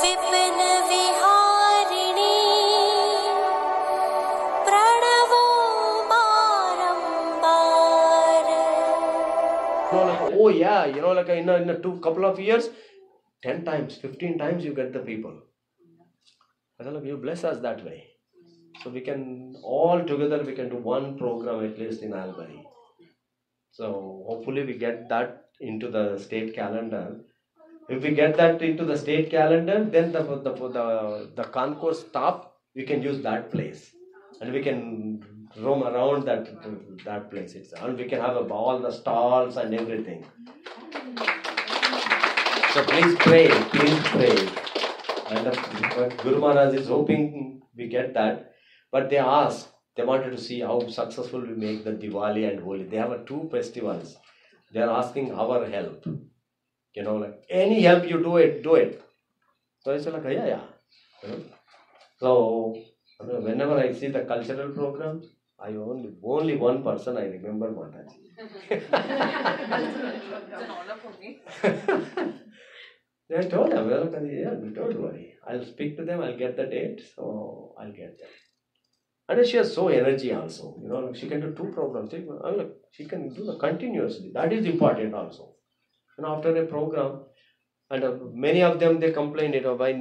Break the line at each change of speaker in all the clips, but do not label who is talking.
विपिन विहारिणी प्रणवो बारंबार.
Oh yeah, like in a couple of years, 10 times, 15 times you get the people. I said, you bless us that way. So we can all together we can do one program at least in Albany. So hopefully we get that into the state calendar. If we get that into the state calendar, then the concourse stop, we can use that place. And we can roam around that place itself. And we can have all the stalls and everything. So please pray. And Guru Maharaj is hoping we get that. But they wanted to see how successful we make the Diwali and Holi. They have two festivals. They are asking our help. Like any help you do it. So I said like, yeah. So whenever I see the cultural programs, I only one person I remember Mataji.
It's an honor for me.
I told her, don't worry. I'll speak to them, I'll get the date, so I'll get them. And she has so energy also. She can do two programs. She can do the continuously. That is important also. After a program, and many of them they complain, we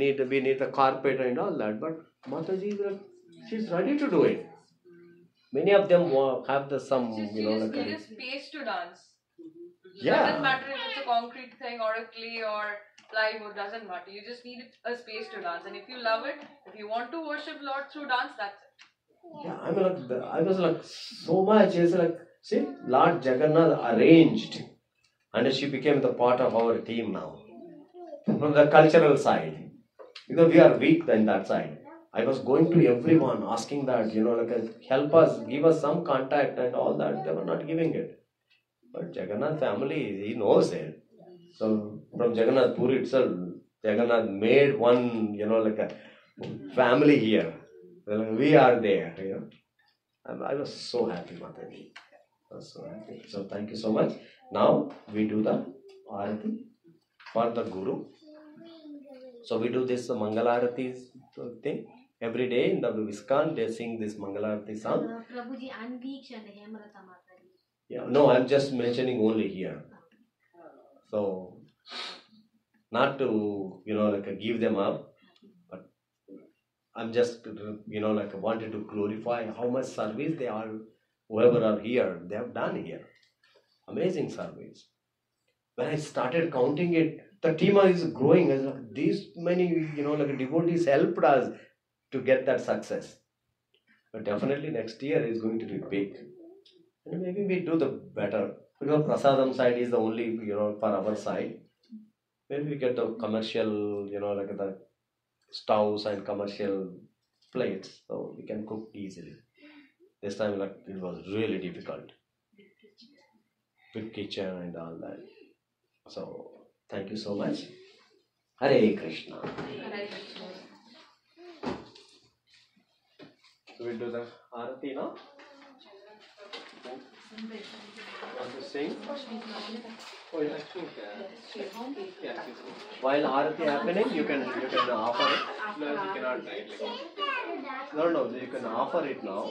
need the carpet and all that. But Mataji, she's ready to do it. Many of them have some,
you just need a space to dance.
Yeah.
It doesn't matter if it's a concrete thing or a clay or plywood, doesn't matter. You just need a space to dance. And if you love it, if you want to worship Lord through dance, that's it.
Yeah, I was like so much. It's like, see, Lord Jagannath arranged, and she became the part of our team now. From the cultural side, we are weak in that side. I was going to everyone asking that, help us, give us some contact and all that. They were not giving it. But Jagannath family, he knows it. So from Jagannath Puri itself, Jagannath made one, like a family here. We are there, I was so happy, Mataji. I was so happy. So thank you so much. Now we do the Arati for the Guru. So we do this Mangalarati thing. Every day in the ISKCON, they sing this Mangalarati song.
Prabhuji, Anviksha and Hemrata Mataji.
Yeah, no, I'm just mentioning only here. So, not to, give them up, but I'm just, wanted to glorify how much service they are, whoever are here, they have done here. Amazing service. When I started counting it, the team is growing. I was like, these many, devotees helped us to get that success. But definitely next year is going to be big. And maybe we do the better. Because Prasadam side is the only, for our side. Maybe we get the commercial, the stoves and commercial plates. So we can cook easily. This time, it was really difficult. Big kitchen and all that. So, thank you so much. Hare Krishna.
Hare Krishna.
So we'll do the Arati now. Want to sing? Oh, yeah. While Arati happening, you can offer it. No, you cannot. No, you can offer it now.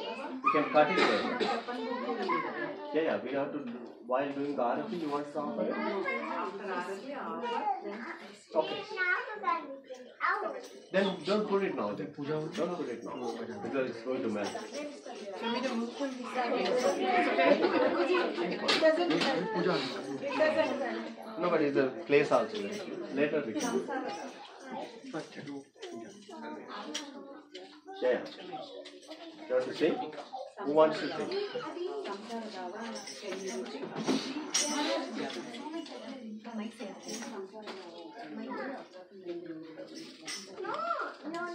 You can cut it there. Yeah, we have to. While doing the Arati, you want to offer it? Okay. Then don't put it now. Don't put it now. Because it's going to melt. No, but it's a place also. Later we can. Yeah. You want to sing? Who wants to sing?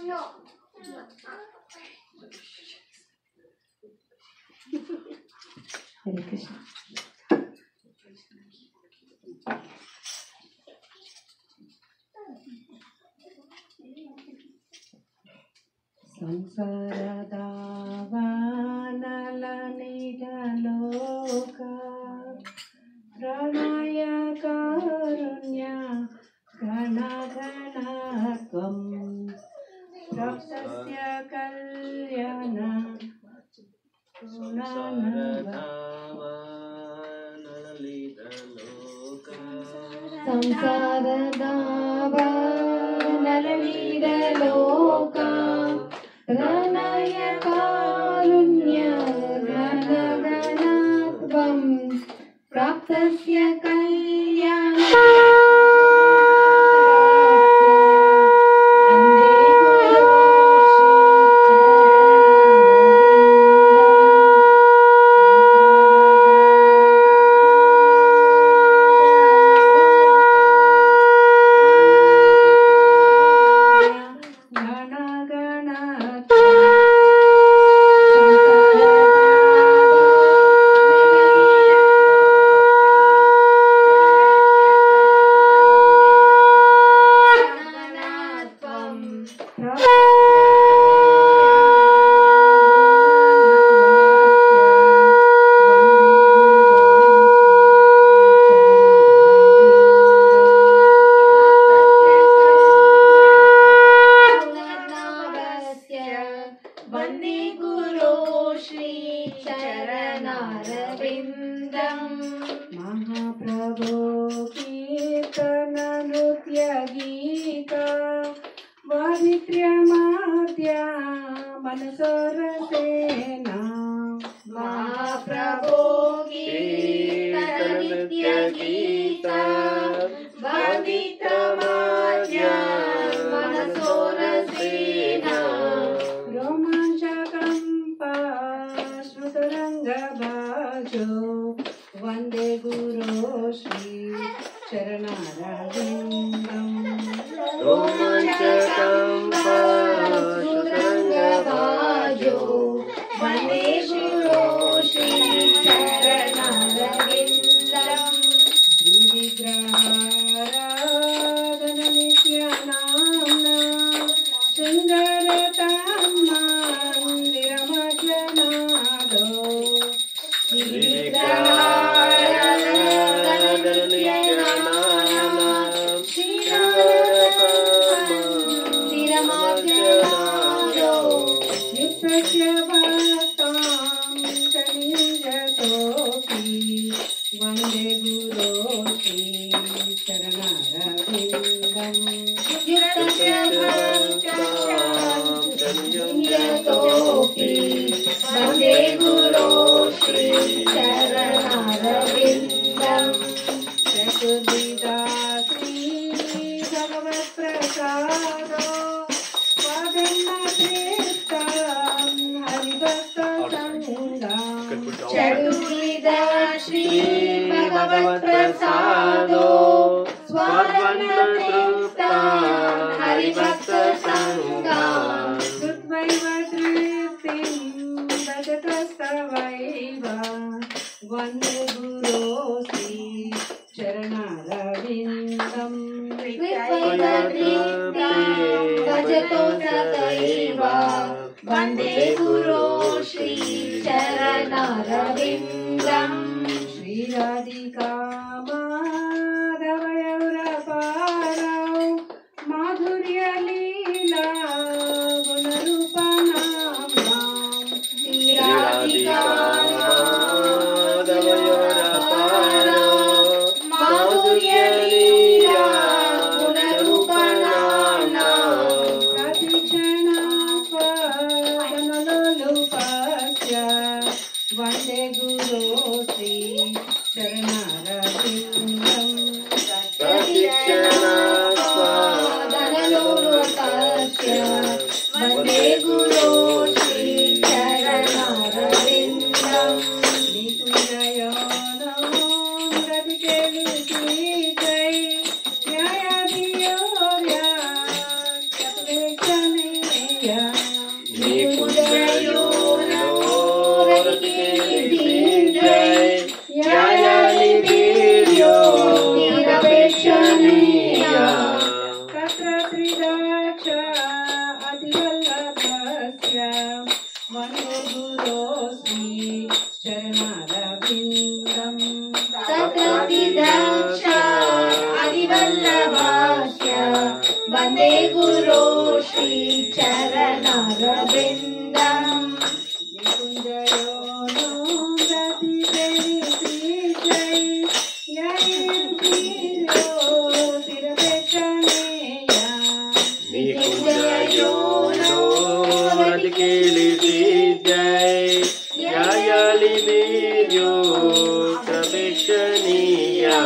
No.
Hare Krishna. ಸಂಸಾರದ ವಾನಲನಿಡಲೋಕ ಪ್ರಣಯ ಕಾರುಣ್ಯ ಗಣ ಗಣ ತ್ವಂ प्राप्तस्य कल्याण संसारदावानललितलोका प्रणयकारुण्य घनघनात्वं प्राप्तस्य कल्याण वन्दे गुरो श्री चरणारविन्दम् महाप्रभो कीर्तन नृत्य गीत वादित्र्यमाद्या मनसोरसेना महाप्रभो कीर्तन नृत्य गीत वादित्रमाद्या मनसोरसेना श्रुतरङ्गभाजो वन्दे गुरो श्री चरणारविन्दम् श्रुतरङ्गभाजो वन्दे गुरो श्री चरणारविन्दम् श्रीविग्रहाराधन नित्यानाम्ना सुन्दरतां मन्दिरमज्जनादो वन्दे गुरो श्री चरणारविन्दम् वन्दे गुरो श्री चरणारविन्दम् चतुर्विधा श्री भगवत्प्रसादो चतुर्विधा श्री भगवत्प्रसादो स्वार्वन्नतृप्ता हरिभक्त संगा कृत्वैव तृप्तिं भजतस्तवैव वन्दे गुरो श्री चरणारविन्दम् भजतो सदैव वन्दे गुरो श्री चरणारविन्दम् श्रीराधिका माधवयौरपारौ माधुर्यलीला गुणरूपनाम्नां श्रीराधिका माधवयौरपारौ माधुर्यलीला गुणरूपनाम्नां वन्दे गुरो श्री चरणारविन्दम् वन्दे गुरो श्रीचरणरविन्दम् निकुञ्जयो नो प्रतिपेरित्रिजै ययेन्द्रियो तिरपेक्षणेया
निकुञ्जयो नो प्रतिपेरित्रिजै ययलिनेर्यो प्रपेक्षणीया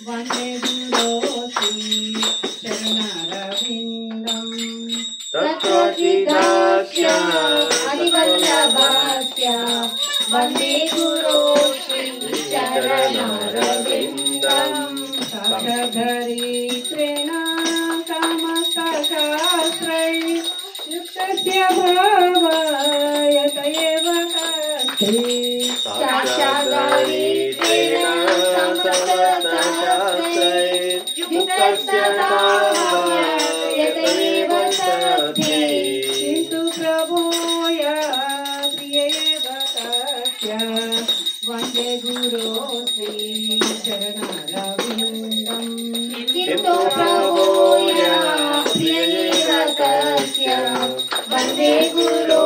वन्दे गुरो श्रीचरणरविन्दम्
तत्त्वचिदाख्या
अधिवल्लभस्य वन्दे गुरो श्रीचरणरविन्दम् साक्षाद्धरित्रेण समस्तशास्त्रै युक्तस्य भावयत एव कस्ते साक्षाद्धरित्रेण समस्तशास्त्रै युक्तस्य भावयत एव कस्ते किन्तु प्रभोय प्रिय एव कस्य वन्दे गुरो श्रीचरणरविन्दम् किन्तु प्रभोय प्रिय एव कस्य वन्दे गुरो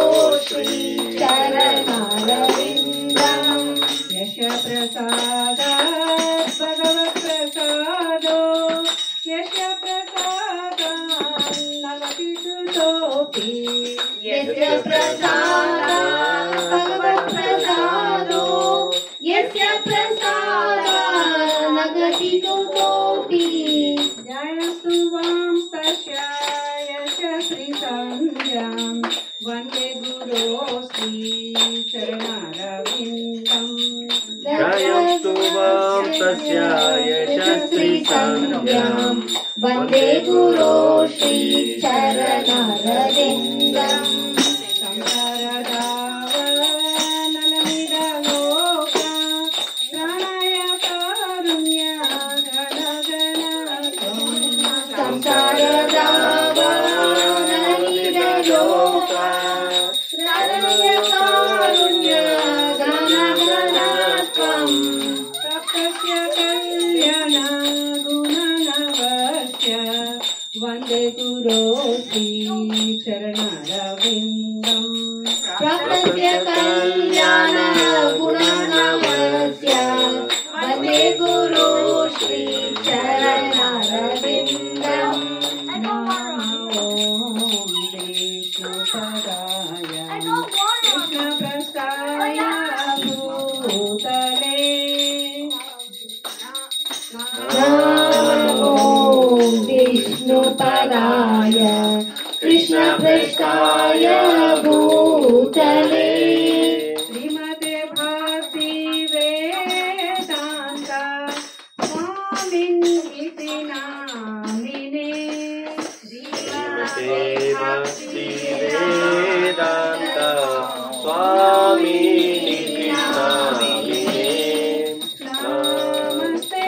श्रीचरणरविन्दम् यश प्रसादात् भगवत्प्रसादो यश प्रसादात् नवति सुतोऽपि यस्य प्रसादात् भगवत्प्रसादो यस्य प्रसादात् नगति सुतोऽपि जयस्तु वां तस्य यशस्विसंज्ञाम् वन्दे गुरो श्रीचरणरविन्दम्
जयस्तु वां तस्य यशस्विसंज्ञाम्
वन्दे गुरो श्रीचरणरविन्दम् संसारदावननमिदलोका प्राणाय कारुण्य गणगणत्वम् संसारदावननमिदलोका प्राणाय कारुण्य गणगणत्वम् तप्तस्य कल्याण गुणनवस्य वन्दे गुरो श्रीचरणरविन्दम् प्राप्तस्य कल्याण गुणनवस्य वन्दे गुरो श्रीचरणरविन्दम् नमो विष्णुपदाय कृष्णप्रस्थाय भूतले नमो विष्णुपदाय कृष्णपृष्ठाय भूतले श्रीमते भक्ति वेदान्त स्वामिन् इति नामिने
श्रीमते भक्ति वेदान्त स्वामिनिति नामिने
नमस्ते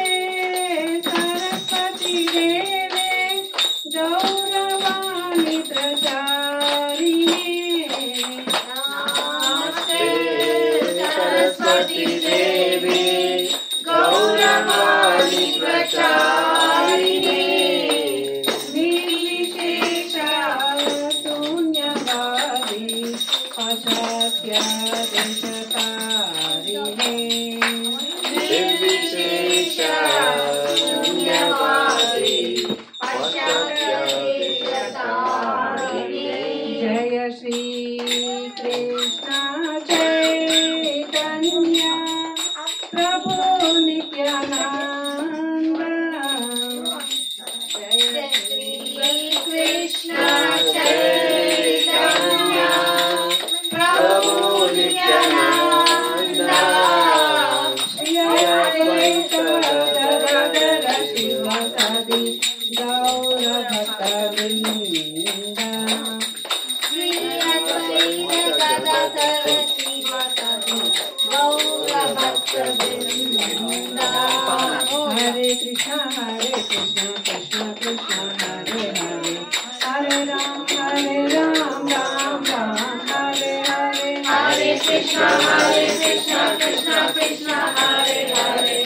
सरस्वती देवे गौरवाणि प्रचारिणे नमस्ते
सरस्वती देवी गौरवाणि प्रचारिणे
निर्विशेष शून्यवादी अशक्य देशतारिणे
निर्विशेष शून्यवादी
जय श्री कृष्ण चैतन्य प्रभु नित्यानंद जय श्री कृष्ण चैतन्य प्रभु नित्यानंद श्री अद्वैत गदाधर शिवासादि गौर भक्तवृंद श्री अद्वैत गदाधर शिवासादि गौर भक्तवृंद हरे Krishna Krishna Krishna Hare Hare Hare Ram Ram Ram Hare Hare Hare Krishna Krishna Krishna Hare Hare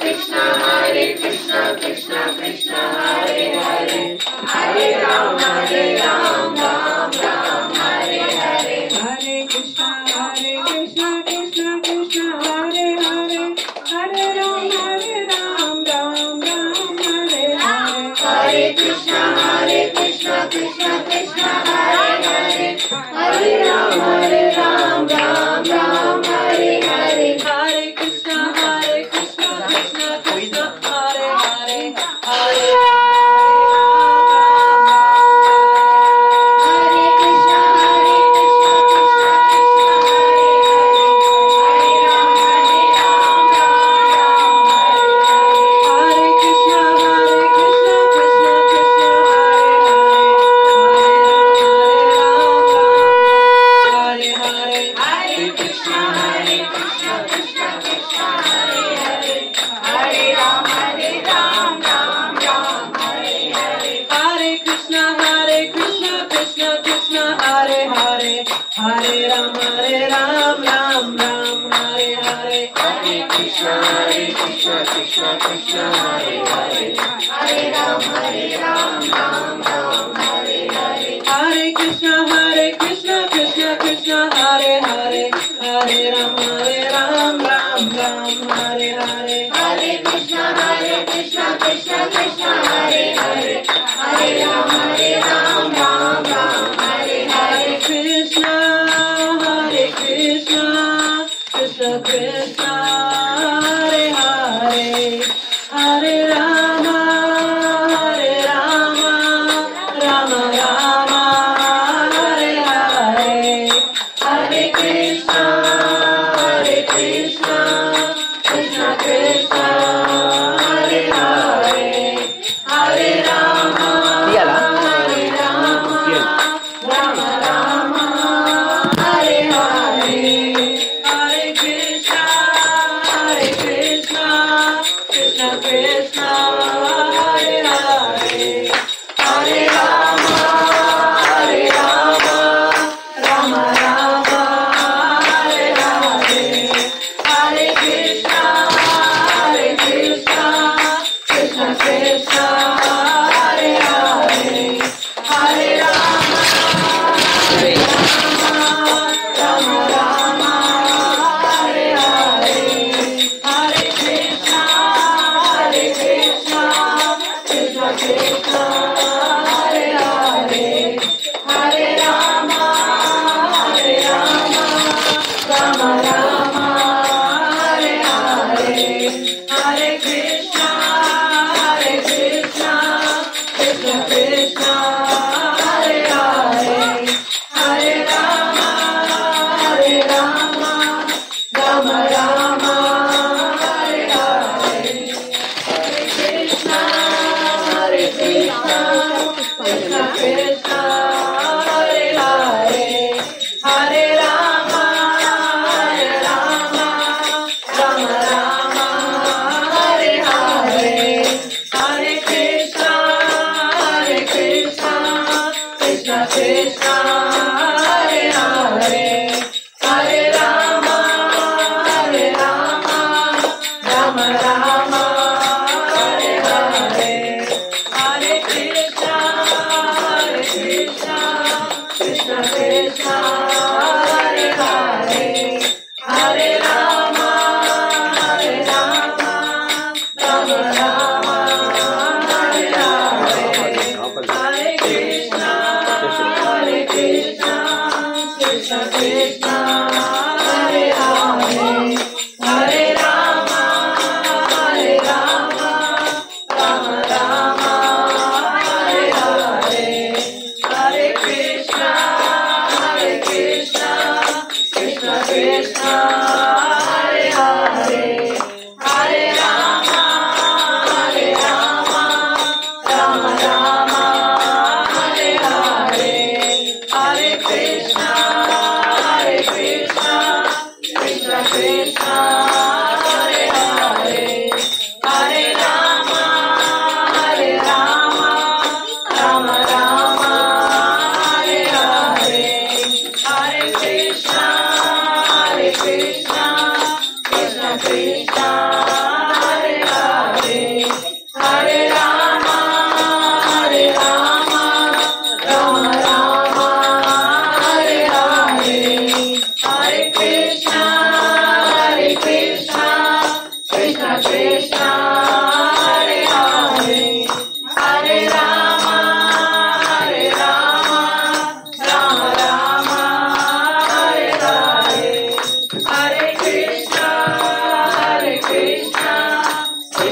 Krishna Krishna Krishna Hare Hare, Hare Ram Ram Ram Hare Hare, Hare Krishna Krishna Krishna Hare Hare, Hare Ram Ram Ram Hare Hare, Hare Krishna Krishna Krishna Hare Hare, Hare Ram Ram Ram Hare Hare, Hare Krishna Krishna Krishna Hare Hare, Hare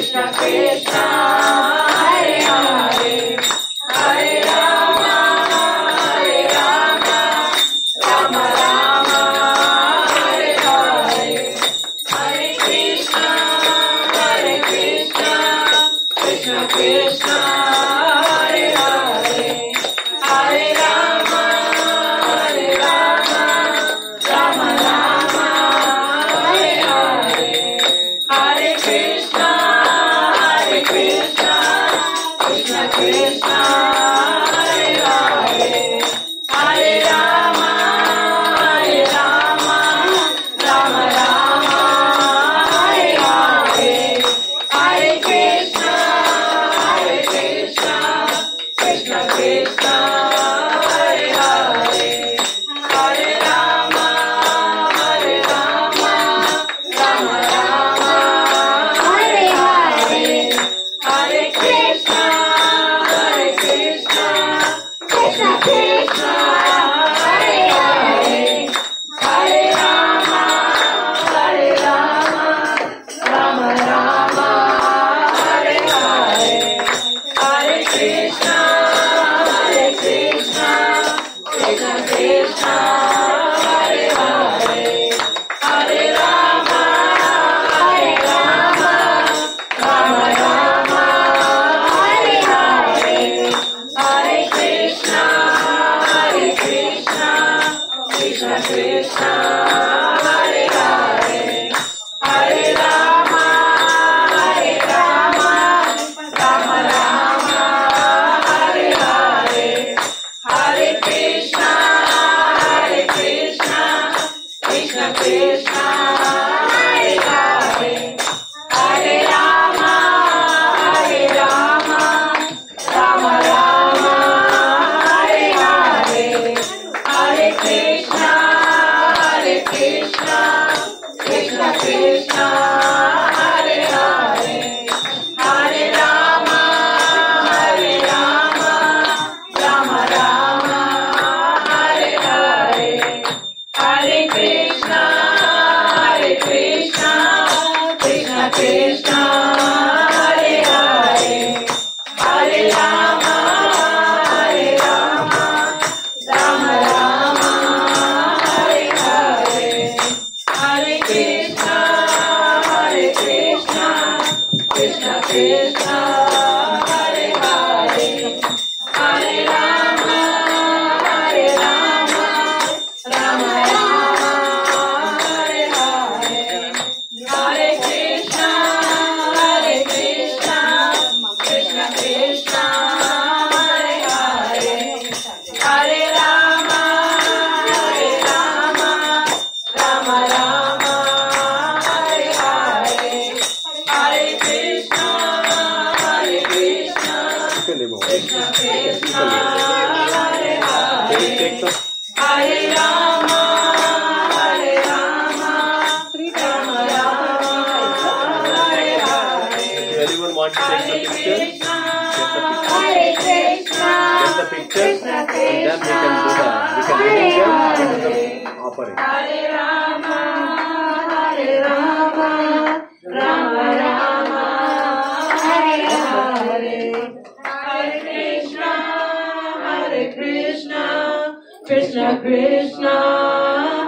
Krishna Krishna Hare Hare Hare Rama Hare Rama Rama Rama Hare Hare Hare Krishna Krishna Krishna Hare Hare Hare Rama Rama Rama Hare Hare Hare Krishna Krishna Krishna Hare Hare Hare Rama Rama Rama Hare Hare Hare Krishna Krishna Krishna Hare Hare Hare Rama Rama Rama Hare Hare Hare Krishna Krishna Krishna Hare Hare Hare Rama Rama Rama Hare Hare Hare Krishna Krishna Krishna Hare Hare Hare Rama Rama Rama Hare Hare Hare Krishna Krishna Krishna Hare Hare Hare Rama Rama Rama Hare Hare Hare Krishna Krishna Krishna Hare Hare Hare Rama Rama Rama Hare Hare Hare Krishna Krishna Krishna Hare Hare Hare Rama Rama Rama Hare Hare Hare Krishna Krishna Krishna Hare Hare Hare Rama Rama Rama Hare Hare Hare Krishna Krishna Krishna Hare Hare Hare Rama Rama Rama Hare Hare Hare Krishna Krishna Krishna Hare Hare Hare Rama Rama Rama Hare Hare Hare Krishna Krishna Krishna Hare Hare Hare Rama Rama Rama Hare Hare
Anyone want to take the picture?
Hare Krishna
Get the picture and then we can do the remove them and do the offering.
Hare Rama Rama Rama Hare Hare Hare Krishna Krishna Krishna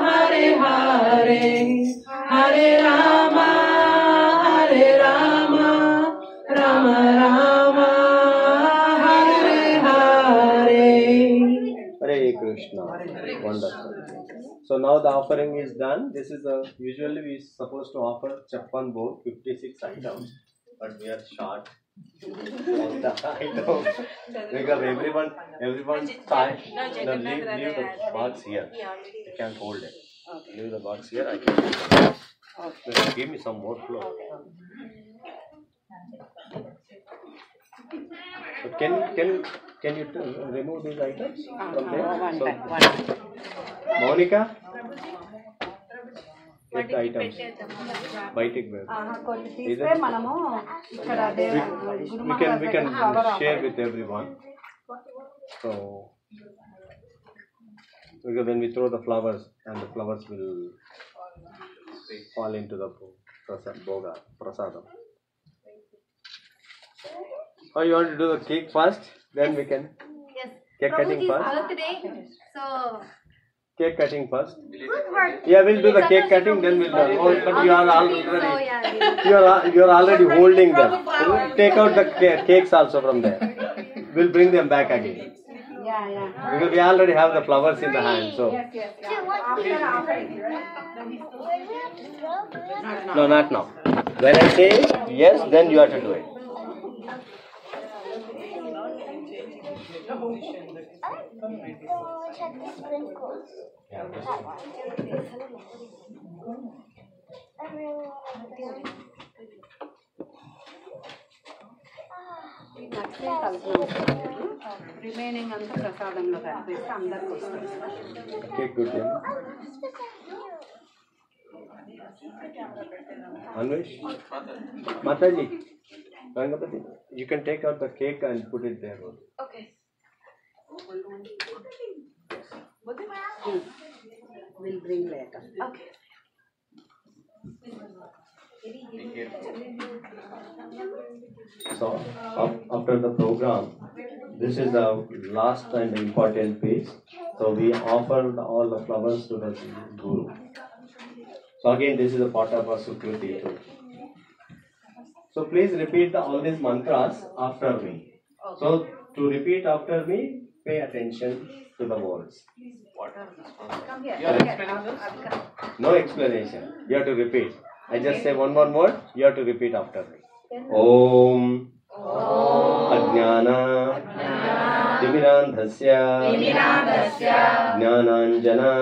Hare Hare Hare Rama Rama Rama Hare Hare
Hare Krishna. Wonderful. So now the offering is done. This is usually we supposed to offer Chappan Bhog 56 items, but we are short of the items because everyone's time. No, leave the box here. You can't hold it. Leave the box here. I can. Just give me some more flow. So can you remove these items from there? So, Monica, get the items. బయటికి
మనము ఇక్కడ
we can share with everyone. So because when we throw the flowers and the flowers will fall into the prasadam. Or you want to do the cake first? Then we can.
Yes.
Cake cutting
Prabhuji's
first?
birthday. So,
Cake cutting first.
good work.
Yeah, we'll do the cake cutting. Then we'll do. Oh, but you are
So,
already.
yeah.
You are already holding them. We'll take out the cakes also from there. We'll bring them back again.
Yeah.
Because we already have the flowers in the hand. So no, not now. When I say yes, then you have to do it.
Check the sprinkles.
Yeah,
That one. I really want to do
remaining అంతా ప్రసాదంలో కలిపేస్తే అందరికి వస్తుంది.
Cake good, yeah. Anvesh, Mataji, Rangapati, you can take out the cake and put it there.
Okay.
We'll bring later.
Okay.
So after the program, this is the last and important piece. So we offered all the flowers to the Guru. So again, this is a part of our Sukriti too. So please repeat all these mantras after me. So to repeat after me, pay attention to the words.
Come here.
No explanation. You have to repeat. I just say one word. You have to repeat after me. Om Ajnana Timirandhasya Jnananjana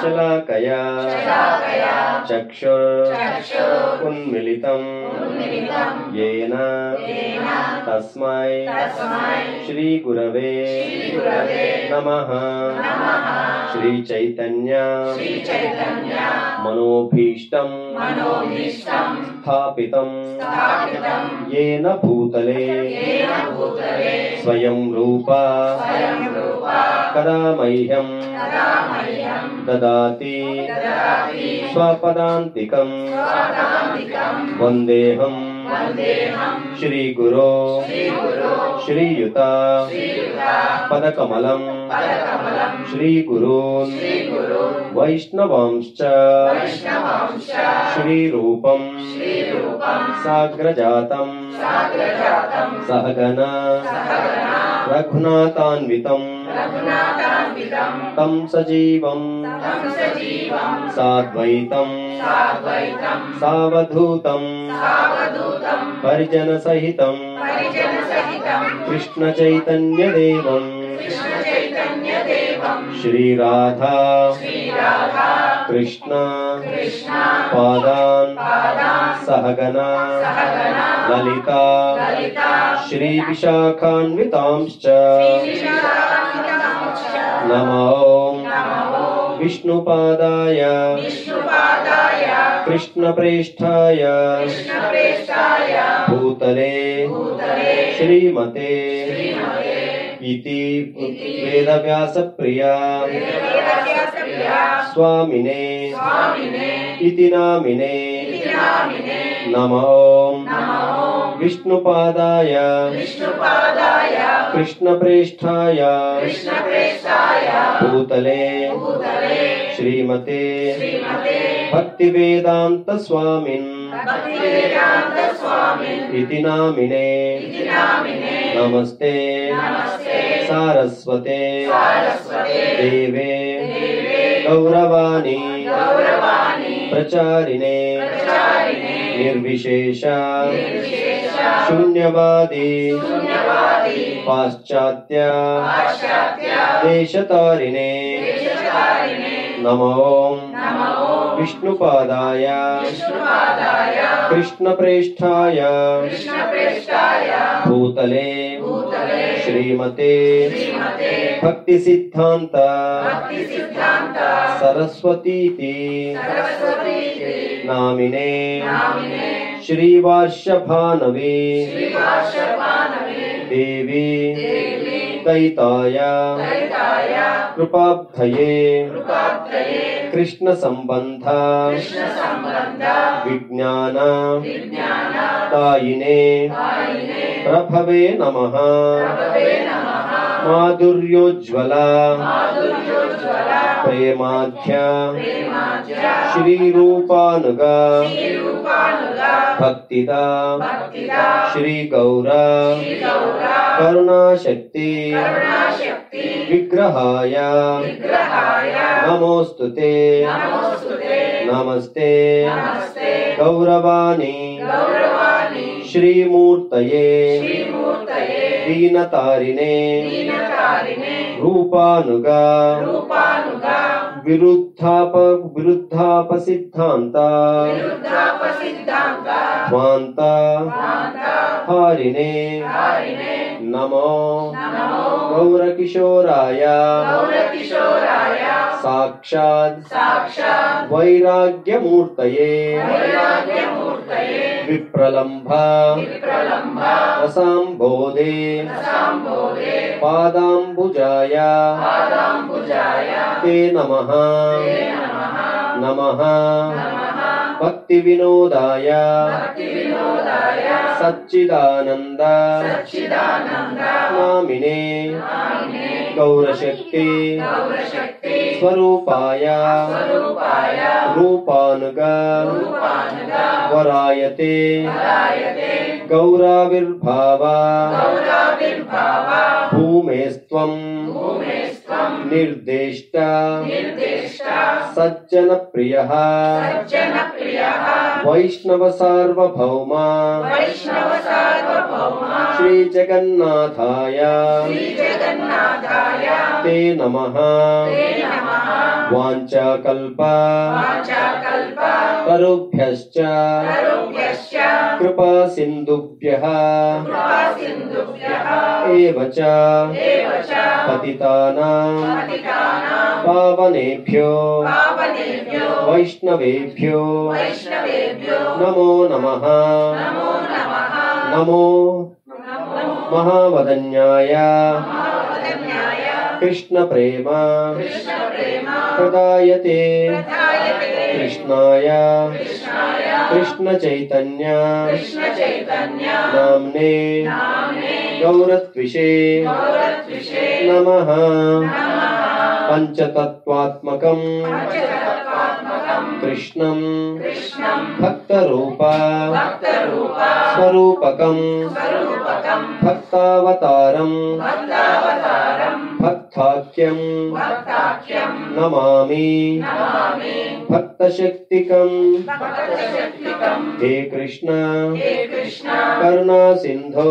Shalakaya Chakshur Unmilitam Yena Tasmai Shri Gurave Namaha Shri Chaitanya Manobhishtam Sthapitam Yena Bhutale Swayam Rupa Kada Mahyam Dadati Swapadantikam Vandeham Shri Guru Shri Yuta Padakamalam Shri Gurun Vaishnavamscha Shri Rupam Sagrajatam Sahagana Raghunathanvitam Tam Sajivam Sadvaitam Savadhutam Parijana Sahitam Krishna Chaitanya Devam Shri Radha Krishna Padan Sahagana Lalita Shri Vishakhanvitamscha Namo Vishnupadaya Krishna Presthaya Bhutale Shrimate Iti Vedavyasa Priya Swamine Iti Namine Namo Vishnupadaya Krishna Presthaya Bhutale Shrimate Bhaktivedanta Swamin Iti Namine Namaste Saraswate Deve Gauravani Pracharine Nirvishesha Shunyavadi Paschatya Deshatarine Namo Vishnupadaya Krishna Presthaya Bhutale Shrimate Bhakti Siddhanta Saraswati Namine Shri Vashabhanavi Devi దయితాయ కృపాబ్ధయే Krishna సంబంధ విజ్ఞాన దాయినే ప్రభవే నమః మాధుర్యోజ్వల ప్రేమాధ్య శ్రీరూపానుగా భక్తిదా శ్రీ గౌర కరుణాశక్తి విగ్రహాయ నమోస్తుతే నమస్తే గౌరవాణి శ్రీమూర్తయే దీనతారిణే రూపానుగా విరుద్ధాపసిద్ధాంత ధ్వాంత హారిణే నమో గౌరకిశోరాయ సాక్షాత్ వైరాగ్యమూర్తయే విప్రలంభ రసాంబోధే పాదాంబుజాయ తే నమః నమః భక్తి వినోదాయ సచ్చిదానంద నామినే గౌరశక్తి స్వరూపాయ రూపానుగా వరాయతే గౌరావిర్భావ భూమేస్త్వం నిర్దేష్ట సజ్జన ప్రియ వైష్ణవ సార్వభౌమ శ్రీ జగన్నాథాయ తే నమః వాంఛాకల్ప తరుభ్యశ్చ కృపా సింధుభ్యః ఏవ చ పతితానాం పావనేభ్యో వైష్ణవేభ్యో నమో నమః నమో మహావదన్యాయ కృష్ణ ప్రేమ ప్రదాయతే కృష్ణాయ కృష్ణ చైతన్య నామ్నే గౌరత్విషే నమః పంచతత్వాత్మకం కృష్ణం భక్తరూప స్వరూపకం భక్తావతారం భక్తాఖ్యం నమామి భక్తశక్తికం హే కృష్ణ కరుణా సింధో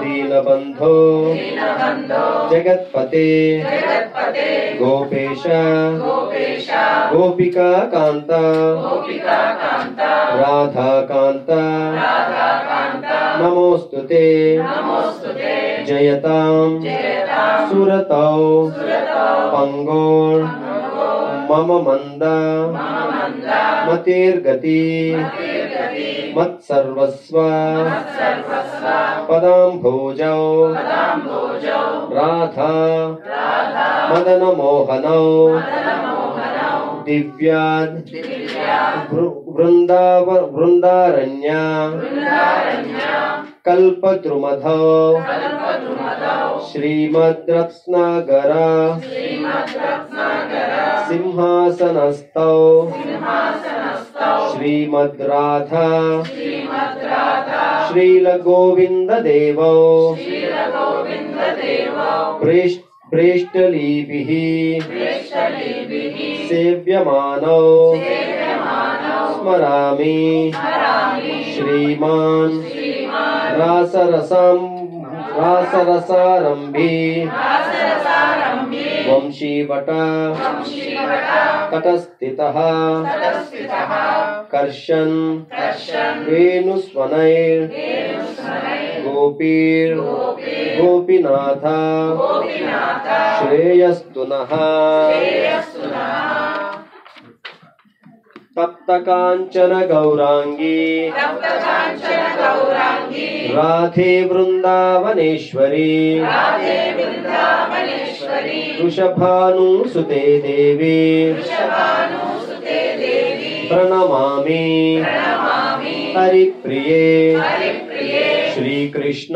దీనబంధో జగత్పతే గోపేశ గోపికా కాంత రాధాకాంత నమోస్తుతే జయతాం సురతౌ పంగోర్ మమ మంద మతిర్గతి మత్సర్వస్వ పదాంభోజౌ రాధా మదన మోహనౌ దివ్యాద్ బృందారణ్య కల్పద్రుమధౌ శ్రీమద్రత్నగర సింహాసనస్థౌ శ్రీమద్రాధా శ్రీలగోవిందదేవౌ ప్రేష్టలీభిః సేవ్యమానౌ స్మరామి శ్రీమాన్ రాసరసారంభి వంశీవట తటస్థితః కర్షన్ వేణుస్వనైర్ గోపీర్ గోపీనాథ శ్రేయస్తు నః तप्तकाञ्चन गौराङ्गी राधे वृन्दावनेश्वरी वृषभानुसुते देवी प्रणमामि हरिप्रिये श्रीकृष्ण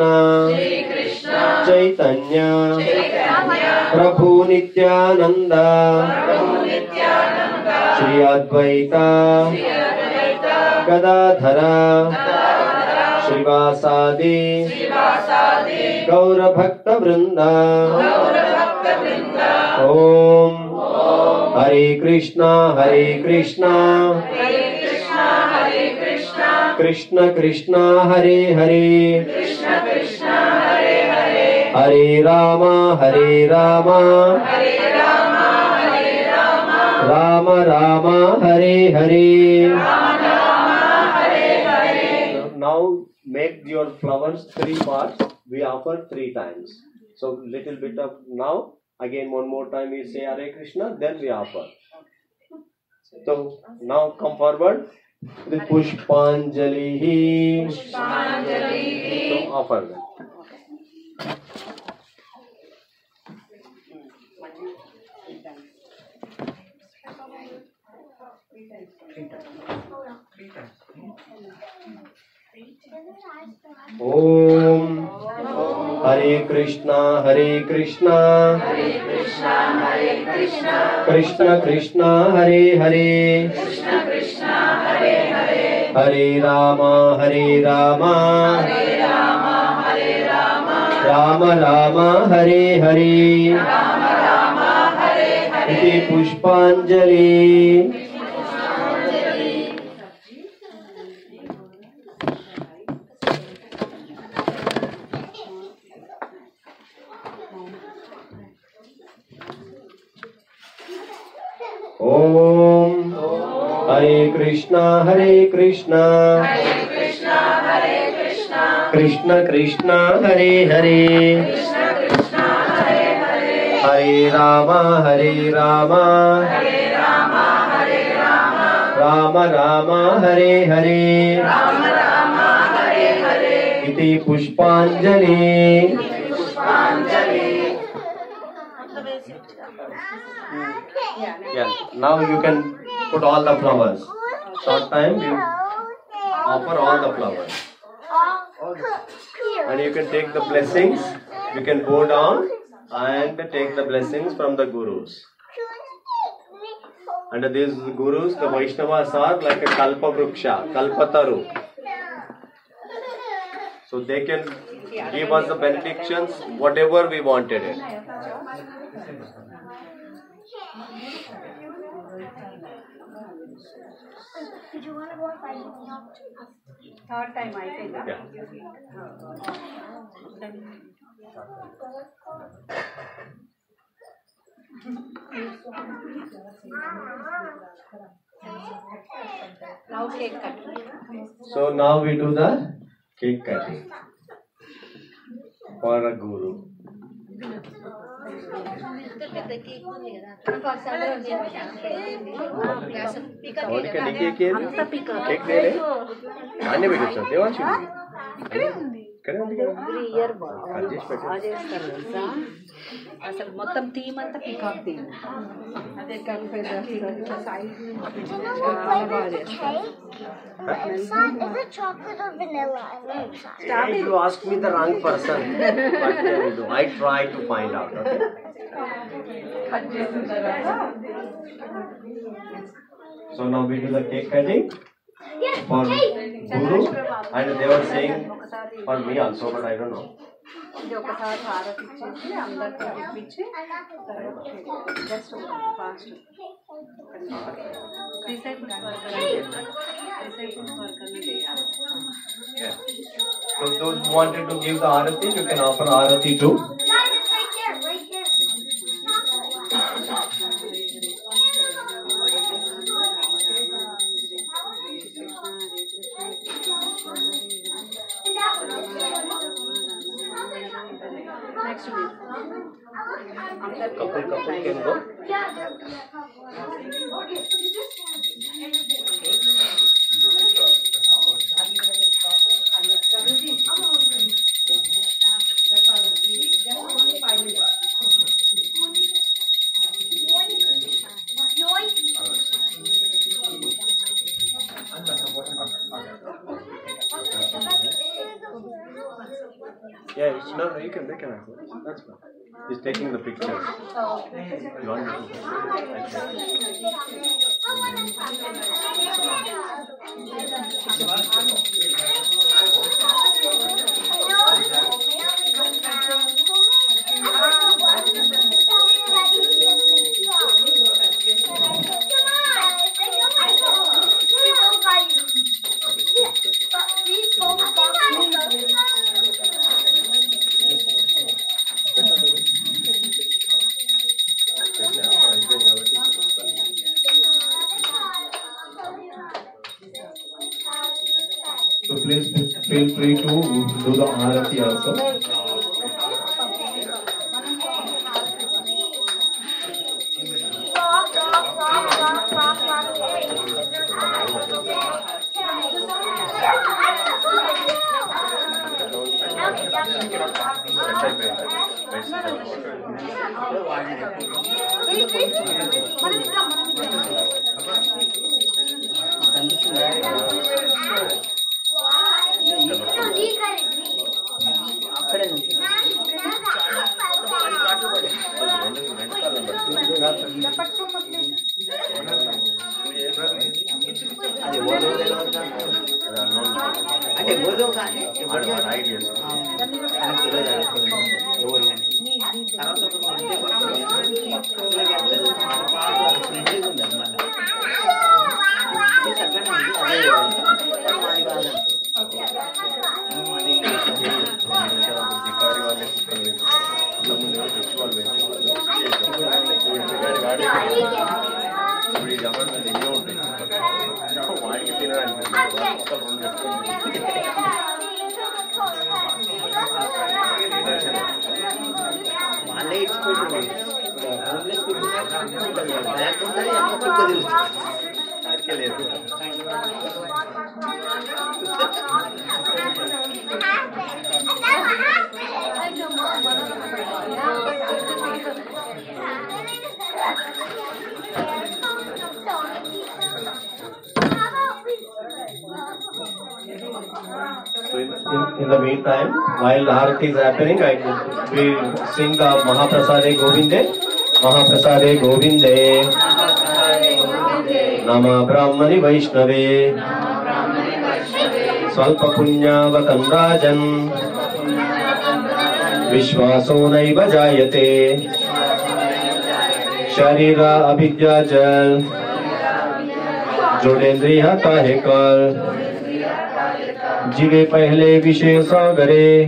चैतन्य प्रभु नित्यानंद श्री अद्वैत गदाधर श्रीवासादि गौरभक्तवृंद ओम हरे Krishna Krishna Krishna Hare Hare Hare Ram Ram Ram Hare Hare. Now make your flowers 3 parts. We offer 3 times. So little bit of now. Again one more time we say Hare Krishna. Then we offer. So now come forward. The Pushpanjali. So offer them. Om Hare Krishna Krishna Krishna Hare Hare Hare Rama Rama Rama Hare Hare Iti Pushpanjali. Om Hare Krishna Krishna Krishna Hare Hare Hare Rama Rama Rama Hare Hare Iti Pushpanjali. Yeah, now you can put all the flowers. Short time you offer all the flowers. And you can take the blessings. You can go down and take the blessings from the gurus. And these gurus, the Vaishnavas, are like a kalpa vruksha, kalpataru. So they can give us the benedictions, whatever we wanted it.
Did you want to go and find me?
Third time I think.
Yeah.
Now cake cut.
So now we do the cake cutting for a guru. Cake వేరే అన్నీ పెట్టచ్చు దేవాంశి ఇక్కడే ఉంది కదా cut చేసి పెట్టు.
అసలు మొత్తం థీమ్ అంతా పీకాక్ థీమ్. అదే కలిపి చాలా బాగా చేస్తారు.
Is it chocolate or vanilla? I'm very excited.
You asked me the wrong person. What can I do? I try to find out. Okay. So now we do the cake cutting for Guru, and they were saying for me also, but I don't know.
ఇది ఒకసారి హారతి ఇచ్చేసి అందరికీ ఇప్పించి just fast reception work అన్ని చేయాలి.
Yeah. So those who wanted to give the arati, you can offer arati too.
Next week.
Couple can go. Yeah, no, you can. They can answer. That's fine. He's taking the pictures. You want me
So please feel free to do the Arati also.
అంటే ఏదో కానీ
ideas. భికారి వాళ్ళే పుట్టలేదు అంతకుముందు తెచ్చి వాళ్ళు పెంచేవాళ్ళు ఇప్పుడు ఈ జబర్దస్త్ ఎన్నో ఉంటాయి వాడికి తినడానికి
వాళ్ళే ఇచ్చిపోతుంది
అందుకే లేదు
So in the meantime, while Arati is happening, we sing the Mahaprasade Govinde. Mahaprasade Govinde. Nama Brahmani Vaishnave. Swalpa Punyavakan Rajan. Vishwaso Naiva Jayate. Sharira Abhidya Jal. Jodendriya Kahe Kal. जीवे पहले विषय सागरे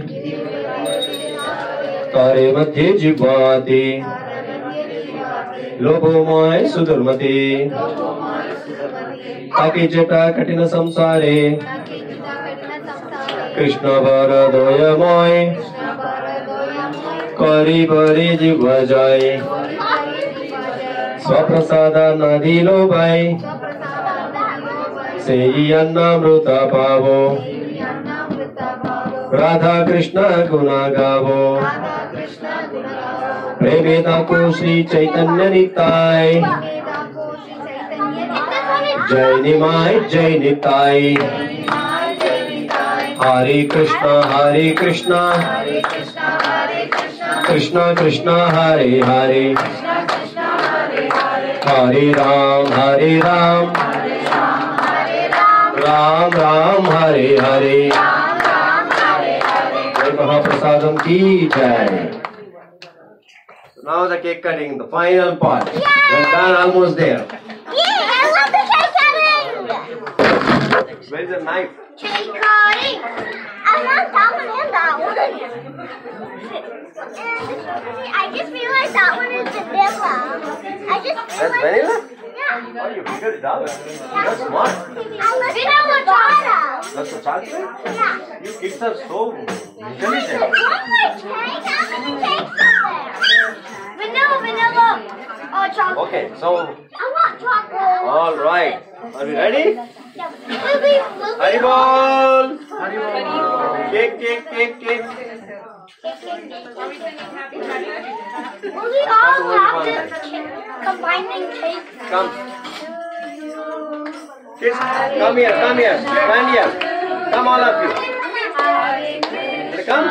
तारे मध्य जिह्वाति लोभोमय सुदुर्मति ताकि जटा कठिन संसारे कृष्ण वरदोयमय करी बरे जिह्वा जाय स्वप्रसाद नदी लोभाय से अन्नामृत पावो राधा कृष्ण गुना गावो प्रेमेदा को श्री चैतन्य निताय जय निमाय जय निताय हरे Krishna Krishna Krishna Hare Hare Hare Ram Ram Ram Hare Hare Mahaprasadam ki jai.
Now the cake cutting, the final part. We're done, almost there.
Yeah, I love the cake cutting.
Where is the knife?
Cake cutting. I'm not that one and that one. And I just realized that one is vanilla.
That's vanilla?
Yeah.
Oh, you figured it out. You're smart.
Vanilla chocolate.
That's a chocolate?
Yeah.
You kids are so intelligent.
One more cake. How many cakes are there? Vanilla. Oh, chocolate.
Okay, so
I want chocolate.
all right. Are we ready?
Will
Haribol! Cake.
we all have this combining cake?
Come. Kids, come here. Stand here. Come all of you. Come.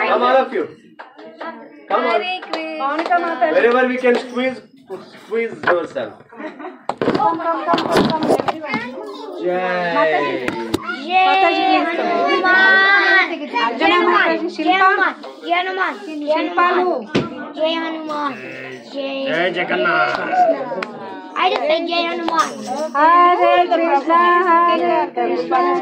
Come all of you. Come on. Wherever we can squeeze yourself. Yay.
Jai Jagannath. I just say Jai Hanuman.
Hare Krishna,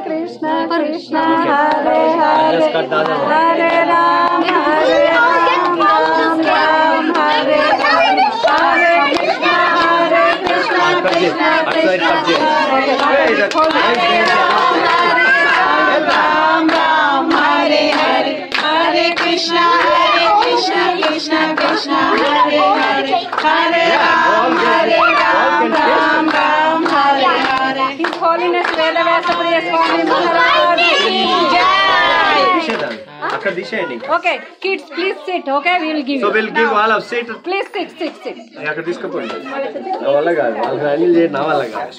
Krishna Krishna, Hare
Just cut the other one.
Hare Ram, Hare Ram, Hare Krishna, Krishna Krishna, Hare Krishna, Krishna Krishna, Hare Ram, Hare His Holiness Vedavasa Priya Swami Maharaj ki Jai.
Akka dishendi.
Okay, kids, please sit. Okay, we will give you.
So we'll give all of sit.
Please sit.
Akka తీసుకోండి. నా వల్ల కాదు. వాళ్ళు handle చేయ నా వల్ల కాదు.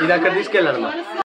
ఇది అక్కడ తీసుకెళ్ళాను.